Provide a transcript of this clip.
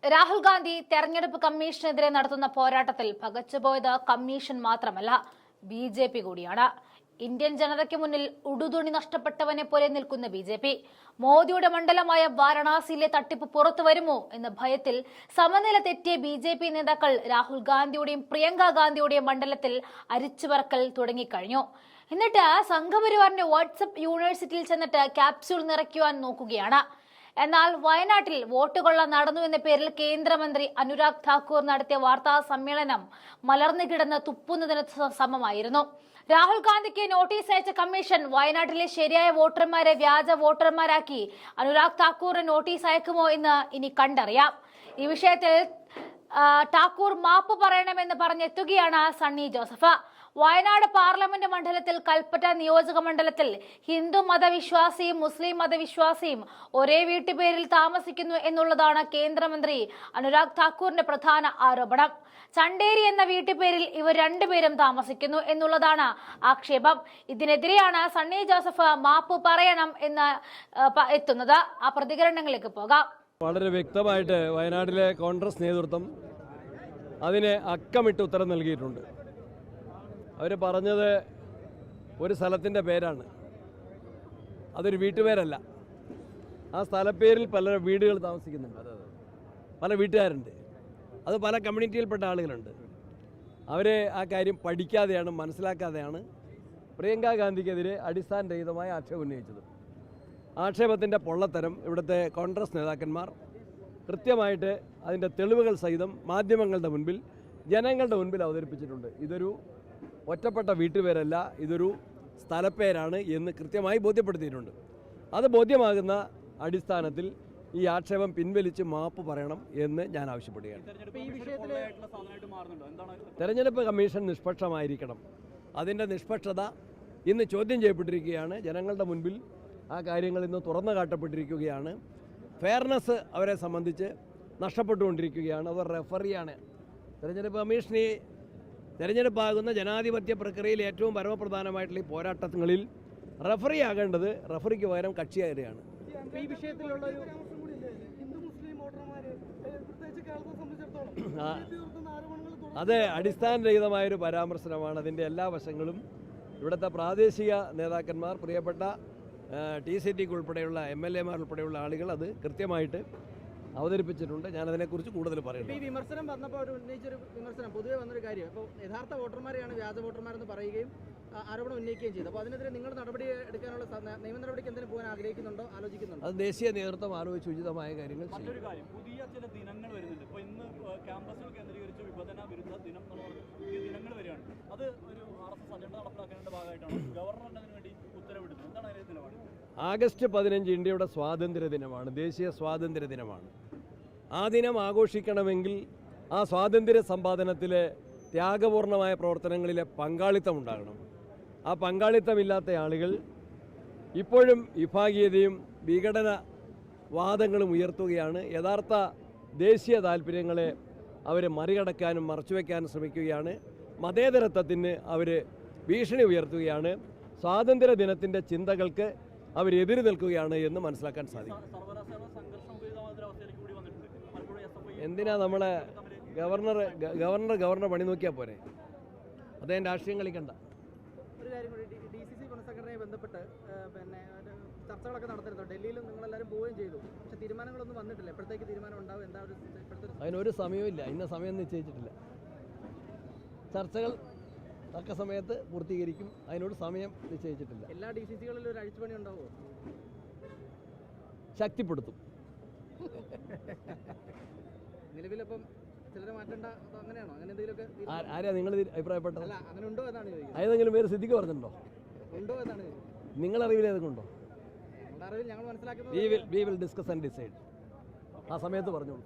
രാഹുൽ ഗാന്ധി തെരഞ്ഞെടുപ്പ് കമ്മീഷനെതിരെ നടത്തുന്ന പോരാട്ടത്തിൽ പകച്ചുപോയത് കമ്മീഷൻ മാത്രമല്ല ബി.ജെ.പി. കൂടിയാണ്. ഇന്ത്യൻ ജനതയ്ക്ക് മുന്നിൽ ഉടുതുണി നഷ്ടപ്പെട്ടവനെ പോലെ നിൽക്കുന്ന ബി.ജെ.പി. മോദിയുടെ മണ്ഡലമായ വാരണാസിയിലെ തട്ടിപ്പ് പുറത്തു വരുമോ എന്ന ഭയത്തിൽ സമനില തെറ്റിയ ബി.ജെ.പി. നേതാക്കൾ രാഹുൽ ഗാന്ധിയുടെയും പ്രിയങ്ക ഗാന്ധിയുടെയും മണ്ഡലത്തിൽ അരിച്ചുപറക്കൽ തുടങ്ങിക്കഴിഞ്ഞു. എന്നിട്ട് സംഘപരിവാറിന്റെ വാട്സ്ആപ്പ് യൂണിവേഴ്സിറ്റിയിൽ ചെന്നിട്ട് ക്യാപ്സ്യൂൾ നിറയ്ക്കുവാൻ നോക്കുകയാണ്. എന്നാൽ വയനാട്ടിൽ വോട്ടുകൊള്ള നടന്നു എന്ന പേരിൽ കേന്ദ്രമന്ത്രി അനുരാഗ് ഠാക്കൂർ നടത്തിയ വാർത്താ സമ്മേളനം മലർന്നു കിടന്ന് തുപ്പുന്നതിന് സമമായിരുന്നു. രാഹുൽ ഗാന്ധിക്ക് നോട്ടീസ് അയച്ച കമ്മീഷൻ വയനാട്ടിലെ ശരിയായ വോട്ടർമാരെ വ്യാജ വോട്ടർമാരാക്കി അനുരാഗ് ഠാക്കൂറിന് നോട്ടീസ് അയക്കുമോ എന്ന് ഇനി കണ്ടറിയാം. ഈ വിഷയത്തിൽ ഠാക്കൂർ മാപ്പ് പറയണമെന്ന് പറഞ്ഞെത്തുകയാണ് സണ്ണി ജോസഫ്. വയനാട് പാർലമെന്റ് മണ്ഡലത്തിൽ കൽപ്പറ്റ നിയോജക മണ്ഡലത്തിൽ ഹിന്ദു മതവിശ്വാസിയും മുസ്ലിം മതവിശ്വാസിയും ഒരേ വീട്ടുപേരിൽ താമസിക്കുന്നു എന്നുള്ളതാണ് കേന്ദ്രമന്ത്രി അനുരാഗ് ഠാക്കൂറിന്റെ പ്രധാന ആരോപണം. ചണ്ടേരി എന്ന വീട്ടുപേരിൽ ഇവർ രണ്ടുപേരും താമസിക്കുന്നു എന്നുള്ളതാണ് ആക്ഷേപം. ഇതിനെതിരെയാണ് സണ്ണി ജോസഫ് മാപ്പ് പറയണം എന്ന് എത്തുന്നത്. ആ പ്രതികരണങ്ങളിലേക്ക് പോകാം. വളരെ വ്യക്തമായിട്ട് വയനാട്ടിലെ കോൺഗ്രസ് നേതൃത്വം അതിന് അക്കമിട്ട് ഉത്തരം നൽകിയിട്ടുണ്ട്. അവർ പറഞ്ഞത് ഒരു സ്ഥലത്തിൻ്റെ പേരാണ്, അതൊരു വീട്ടുപേരല്ല. ആ സ്ഥലപ്പേരിൽ പല വീടുകൾ താമസിക്കുന്നുണ്ട്, പല വീട്ടുകാരുണ്ട്, അത് പല കമ്മ്യൂണിറ്റിയിൽപ്പെട്ട ആളുകളുണ്ട്. അവർ ആ കാര്യം പഠിക്കാതെയാണ്, മനസ്സിലാക്കാതെയാണ് പ്രിയങ്ക ഗാന്ധിക്കെതിരെ അടിസ്ഥാനരഹിതമായ ആക്ഷേപം ഉന്നയിച്ചത്. ആക്ഷേപത്തിൻ്റെ പൊള്ളത്തരം ഇവിടുത്തെ കോൺഗ്രസ് നേതാക്കന്മാർ കൃത്യമായിട്ട് അതിൻ്റെ തെളിവുകൾ സഹിതം മാധ്യമങ്ങളുടെ മുൻപിൽ, ജനങ്ങളുടെ മുൻപിൽ അവതരിപ്പിച്ചിട്ടുണ്ട്. ഇതൊരു ഒറ്റപ്പെട്ട വീട്ടുപേരല്ല, ഇതൊരു സ്ഥലപ്പേരാണ് എന്ന് കൃത്യമായി ബോധ്യപ്പെടുത്തിയിട്ടുണ്ട്. അത് ബോധ്യമാകുന്ന അടിസ്ഥാനത്തിൽ ഈ ആക്ഷേപം പിൻവലിച്ച് മാപ്പ് പറയണം എന്ന് ഞാൻ ആവശ്യപ്പെടുകയാണ്. തെരഞ്ഞെടുപ്പ് കമ്മീഷൻ നിഷ്പക്ഷമായിരിക്കണം. അതിൻ്റെ നിഷ്പക്ഷത ഇന്ന് ചോദ്യം ചെയ്യപ്പെട്ടിരിക്കുകയാണ്. ജനങ്ങളുടെ മുൻപിൽ ആ കാര്യങ്ങൾ ഇന്ന് തുറന്നു കാട്ടപ്പെട്ടിരിക്കുകയാണ്. ഫെയർനെസ് അവരെ സംബന്ധിച്ച് നഷ്ടപ്പെട്ടുകൊണ്ടിരിക്കുകയാണ്. അവർ റെഫറിയാണ്. തെരഞ്ഞെടുപ്പ് കമ്മീഷനെ തെരഞ്ഞെടുപ്പാകുന്ന ജനാധിപത്യ പ്രക്രിയയിൽ ഏറ്റവും പരമപ്രധാനമായിട്ടുള്ള ഈ പോരാട്ടങ്ങളിൽ റെഫറി ആകേണ്ടത് റെഫറിക്ക് പകരം കക്ഷിയാരെയാണ്. അത് അടിസ്ഥാനരഹിതമായൊരു പരാമർശനമാണ്. അതിൻ്റെ എല്ലാ വശങ്ങളും ഇവിടുത്തെ പ്രാദേശിക നേതാക്കന്മാർ, പ്രിയപ്പെട്ട TCT ഉൾപ്പെടെയുള്ള MLA-മാർ ഉൾപ്പെടെയുള്ള ആളുകൾ അത് കൃത്യമായിട്ട് അവതരിപ്പിച്ചിട്ടുണ്ട്. ഞാനതിനെക്കുറിച്ച് കൂടുതൽ പറയുന്നു. ഈ വിമർശനം വന്നപ്പോൾ ഉന്നയിച്ചൊരു വിമർശനം പൊതുവെ വന്നൊരു കാര്യം, അപ്പോൾ യഥാർത്ഥ വോട്ടർമാരെയാണ് വ്യാജ വോട്ടർമാരെന്ന് പറയുകയും ആരോപണം ഉന്നയിക്കുകയും ചെയ്തു. അപ്പോൾ അതിനെതിരെ നിങ്ങൾ നടപടി എടുക്കാനുള്ള നിയമ നടപടിക്ക് എന്തെങ്കിലും പോകാൻ ആഗ്രഹിക്കുന്നുണ്ടോ, ആലോചിക്കുന്നുണ്ടോ? അത് ദേശീയ നേതൃത്വം ആലോചിച്ച് ഉചിതമായ കാര്യങ്ങൾ ചെയ്യും. മറ്റൊരു കാര്യം, പുതിയ ചില ദിനങ്ങൾ വരുന്നുണ്ട്. ഇപ്പോൾ ഇന്ന് ക്യാമ്പസിൽ കേന്ദ്രീകരിച്ച് വിഭജന വിരുദ്ധ ദിനം എന്ന് പറഞ്ഞ പുതിയ ദിനങ്ങൾ വരികയാണ്. അത് ഒരു RSS അജണ്ട നടപ്പിലാക്കുന്നതിന്റെ ഭാഗമായിട്ടാണ് ഗവർണർ അതിനു വേണ്ടി ഉത്തരവിടുന്നത്. എന്താണ് അതിന്റെ നിലപാട്? ആഗസ്റ്റ് 15 ഇന്ത്യയുടെ സ്വാതന്ത്ര്യ ദിനമാണ്, ദേശീയ സ്വാതന്ത്ര്യ ദിനമാണ്. ആ ദിനം ആഘോഷിക്കണമെങ്കിൽ ആ സ്വാതന്ത്ര്യ സമ്പാദനത്തിലെ ത്യാഗപൂർണമായ പ്രവർത്തനങ്ങളിലെ പങ്കാളിത്തം ഉണ്ടാകണം. ആ പങ്കാളിത്തമില്ലാത്ത ആളുകൾ ഇപ്പോഴും വിഭാഗീയതയും വിഘടന വാദങ്ങളും ഉയർത്തുകയാണ്. യഥാർത്ഥ ദേശീയ താല്പര്യങ്ങളെ അവർ മറികടക്കാനും മറച്ചുവെക്കാനും ശ്രമിക്കുകയാണ്. മതേതരത്വത്തിന് അവർ ഭീഷണി ഉയർത്തുകയാണ്. സ്വാതന്ത്ര്യ ദിനത്തിൻ്റെ ചിന്തകൾക്ക് അവരെതിര് നിൽക്കുകയാണ് എന്ന് മനസ്സിലാക്കാൻ സാധിക്കും. എന്തിനാ നമ്മളെ ഗവർണർ പണി നോക്കിയാൽ പോരെ? അദ്ദേഹം രാഷ്ട്രീയം കളിക്കണ്ട. ഒരു കാര്യം കൂടി, DCC പുനഃസംഘടനയെ ബന്ധപ്പെട്ട് ചർച്ചകളൊക്കെ നടത്തിയിരുന്നു. ഡൽഹിയിലും നിങ്ങളെല്ലാവരും പോവുകയും ചെയ്തു. പക്ഷെ തീരുമാനങ്ങളൊന്നും വന്നിട്ടില്ല. എപ്പോഴത്തേക്ക് തീരുമാനം ഉണ്ടാവും? എന്താ അതിനൊരു സമയമില്ല, ഇന്ന സമയം നിശ്ചയിച്ചിട്ടില്ല. ചർച്ചകൾ തക്ക സമയത്ത് പൂർത്തീകരിക്കും. അതിനോട് സമയം നിശ്ചയിച്ചിട്ടില്ല. എല്ലാ DCC-കളിലും ഒരു അഴിച്ചുപണി ഉണ്ടാവുമോ? ശക്തിപ്പെടുത്തും. നിലവിലിപ്പം ചിലരെ മാറ്റേണ്ട, അങ്ങനെയാണോ? അങ്ങനെ എന്തെങ്കിലുമൊക്കെ ആരെയാ നിങ്ങൾ അഭിപ്രായപ്പെട്ടത്? അല്ല, അങ്ങനെ ഉണ്ടോ എന്നാണ് ചോദിക്കുന്നത്. ഏതെങ്കിലും പേര് സിദ്ദിഖ് പറഞ്ഞിട്ടുണ്ടോ? ഉണ്ടോ എന്നാണ് നിങ്ങളറിവിൽ ഏതെങ്കിലും ഉണ്ടോ? ഞങ്ങളുടെ അറിവിൽ ഞങ്ങൾ മനസ്സിലാക്കുന്നത് we will discuss and decide. ആ സമയത്ത് പറഞ്ഞോളൂ.